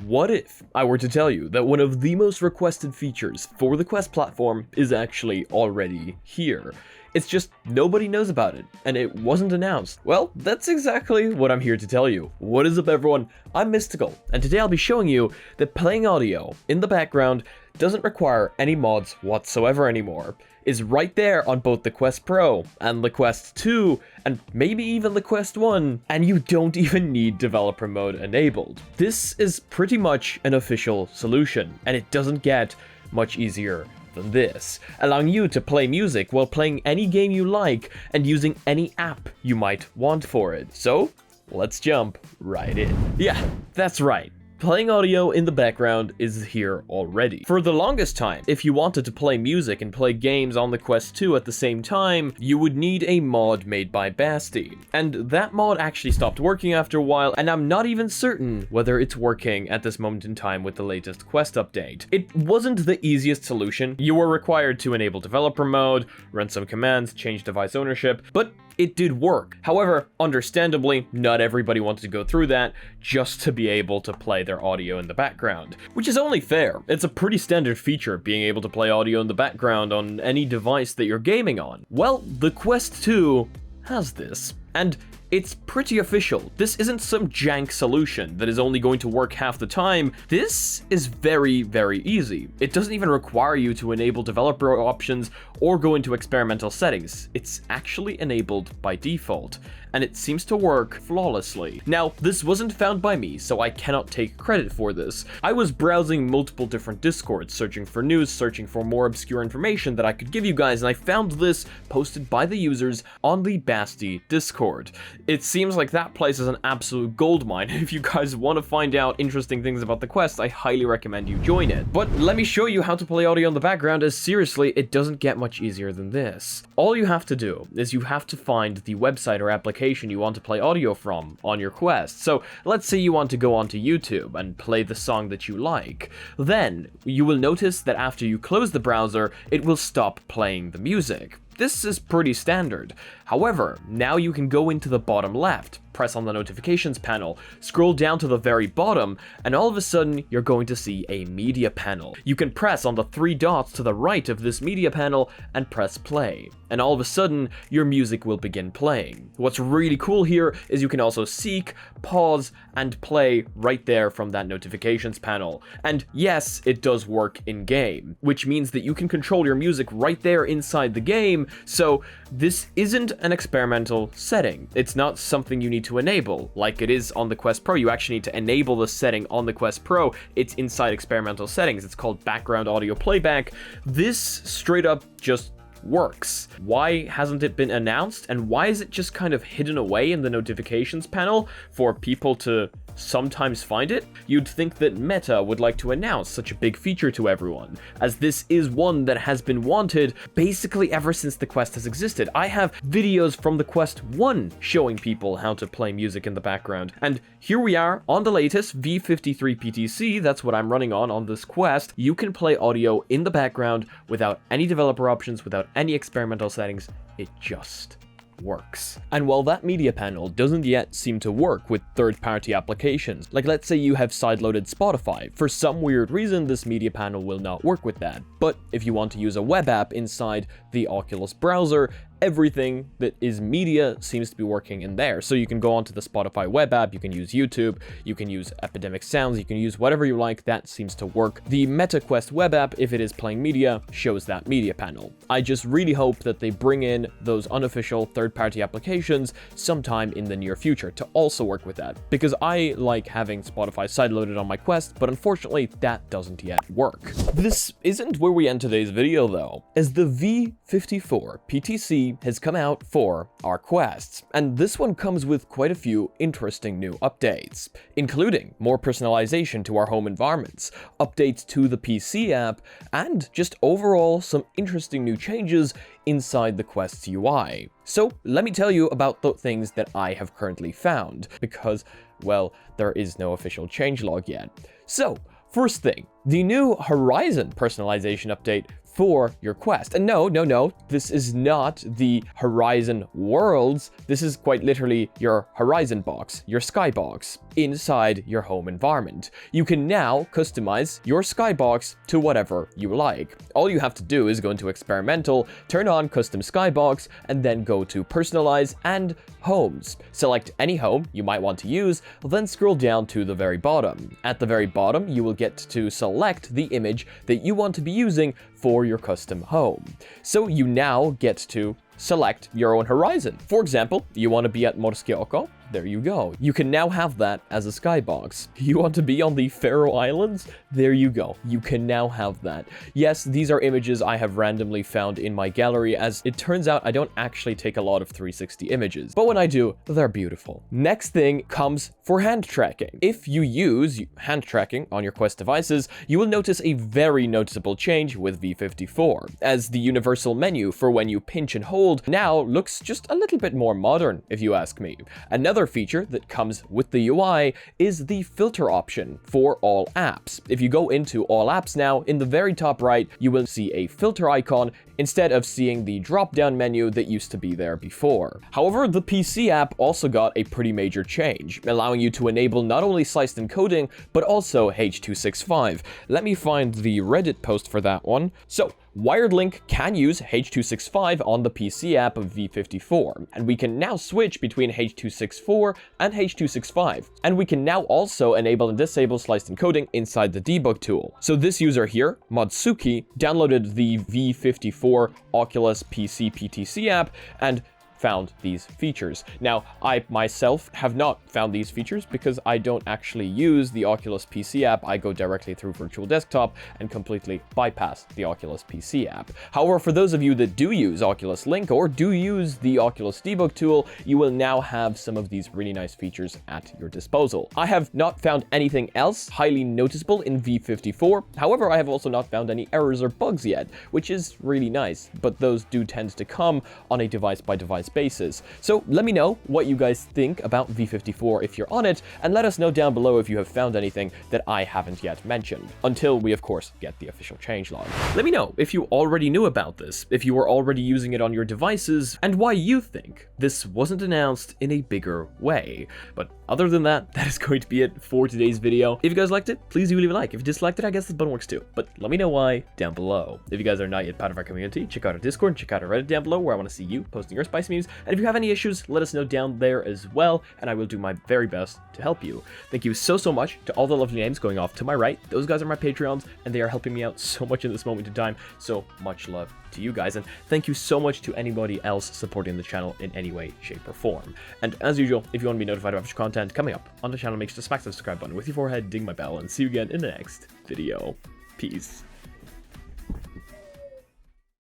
What if I were to tell you that one of the most requested features for the Quest platform is actually already here? It's just nobody knows about it, and it wasn't announced. Well, that's exactly what I'm here to tell you. What is up, everyone? I'm Mysticle, and today I'll be showing you that playing audio in the background doesn't require any mods whatsoever anymore. Is right there on both the Quest Pro and the Quest 2, and maybe even the Quest 1, and you don't even need developer mode enabled. This is pretty much an official solution, and it doesn't get much easier than this, allowing you to play music while playing any game you like and using any app you might want for it. So, let's jump right in. Yeah, that's right. Playing audio in the background is here already. For the longest time, if you wanted to play music and play games on the Quest 2 at the same time, you would need a mod made by Basti. And that mod actually stopped working after a while, and I'm not even certain whether it's working at this moment in time with the latest Quest update. It wasn't the easiest solution. You were required to enable developer mode, run some commands, change device ownership, but it did work. However, understandably, not everybody wanted to go through that just to be able to play their audio in the background, which is only fair. It's a pretty standard feature, being able to play audio in the background on any device that you're gaming on. Well, the Quest 2 has this, and it's pretty official. This isn't some jank solution that is only going to work half the time. This is very, very easy. It doesn't even require you to enable developer options or go into experimental settings. It's actually enabled by default, and it seems to work flawlessly. Now, this wasn't found by me, so I cannot take credit for this. I was browsing multiple different Discords, searching for news, searching for more obscure information that I could give you guys, and I found this posted by the users on the Basti Discord. It seems like that place is an absolute goldmine. If you guys want to find out interesting things about the Quest, I highly recommend you join it. But let me show you how to play audio in the background, as seriously, it doesn't get much easier than this. All you have to do is you have to find the website or application you want to play audio from on your Quest. So let's say you want to go onto YouTube and play the song that you like. Then you will notice that after you close the browser, it will stop playing the music. This is pretty standard. However, now you can go into the bottom left, press on the notifications panel, scroll down to the very bottom, and all of a sudden, you're going to see a media panel. You can press on the three dots to the right of this media panel and press play. And all of a sudden, your music will begin playing. What's really cool here is you can also seek, pause, and play right there from that notifications panel. And yes, it does work in-game, which means that you can control your music right there inside the game. So this isn't an experimental setting. It's not something you need to enable like it is on the Quest Pro. You actually need to enable the setting on the Quest Pro. It's inside experimental settings. It's called background audio playback. This straight up just works. Why hasn't it been announced, and why is it just kind of hidden away in the notifications panel for people to sometimes find it? You'd think that Meta would like to announce such a big feature to everyone, as this is one that has been wanted basically ever since the Quest has existed. I have videos from the Quest 1 showing people how to play music in the background, and here we are on the latest V53 PTC, that's what I'm running on this Quest. You can play audio in the background without any developer options, without any experimental settings. It just works. And while that media panel doesn't yet seem to work with third-party applications, like let's say you have sideloaded Spotify, for some weird reason this media panel will not work with that. But if you want to use a web app inside the Oculus browser, everything that is media seems to be working in there. So you can go onto the Spotify web app, you can use YouTube, you can use Epidemic Sounds, you can use whatever you like, that seems to work. The Meta Quest web app, if it is playing media, shows that media panel. I just really hope that they bring in those unofficial third-party applications sometime in the near future to also work with that, because I like having Spotify sideloaded on my Quest, but unfortunately that doesn't yet work. This isn't where we end today's video though, as the V54 PTC has come out for our Quests, and this one comes with quite a few interesting new updates, including more personalization to our home environments, updates to the PC app, and just overall some interesting new changes inside the Quest's UI. So let me tell you about the things that I have currently found, because, well, there is no official changelog yet. So, first thing, the new Horizon personalization update for your Quest. And no, this is not the Horizon worlds. This is quite literally your Horizon box, your skybox, inside your home environment. You can now customize your skybox to whatever you like. All you have to do is go into Experimental, turn on Custom Skybox, and then go to Personalize and Homes. Select any home you might want to use, then scroll down to the very bottom. At the very bottom, you will get to select the image that you want to be using for your custom home. So you now get to select your own Horizon. For example, you want to be at Morskie Oko? There you go. You can now have that as a skybox. You want to be on the Faroe Islands? There you go. You can now have that. Yes, these are images I have randomly found in my gallery, as it turns out I don't actually take a lot of 360 images, but when I do, they're beautiful. Next thing comes for hand tracking. If you use hand tracking on your Quest devices, you will notice a very noticeable change with V54, as the universal menu for when you pinch and hold now looks just a little bit more modern, if you ask me. Another feature that comes with the UI is the filter option for all apps. If you go into all apps now, in the very top right, you will see a filter icon instead of seeing the drop-down menu that used to be there before. However, the PC app also got a pretty major change, allowing you to enable not only sliced encoding, but also H.265. Let me find the Reddit post for that one. So, Wired Link can use H.265 on the PC app of V54, and we can now switch between H.264 and H.265, and we can now also enable and disable sliced encoding inside the debug tool. So this user here, Modsuki, downloaded the V54 Oculus PC PTC app and found these features. Now, I myself have not found these features because I don't actually use the Oculus PC app. I go directly through Virtual Desktop and completely bypass the Oculus PC app. However, for those of you that do use Oculus Link or do use the Oculus debug tool, you will now have some of these really nice features at your disposal. I have not found anything else highly noticeable in V54. However, I have also not found any errors or bugs yet, which is really nice, but those do tend to come on a device-by-device basis. So let me know what you guys think about V54 if you're on it, and let us know down below if you have found anything that I haven't yet mentioned, until we of course get the official changelog. Let me know if you already knew about this, if you were already using it on your devices, and why you think this wasn't announced in a bigger way. But other than that, that is going to be it for today's video. If you guys liked it, please do leave a like. If you disliked it, I guess the button works too, but let me know why down below. If you guys are not yet part of our community, check out our Discord, check out our Reddit down below, where I want to see you posting your spicy memes. And if you have any issues, let us know down there as well, and I will do my very best to help you. Thank you so much to all the lovely names going off to my right. Those guys are my Patreons, and they are helping me out so much in this moment in time, so much love to you guys, and thank you so much to anybody else supporting the channel in any way, shape, or form. And as usual, if you want to be notified about future content coming up on the channel, make sure to smack the subscribe button with your forehead, ding my bell, and see you again in the next video. Peace.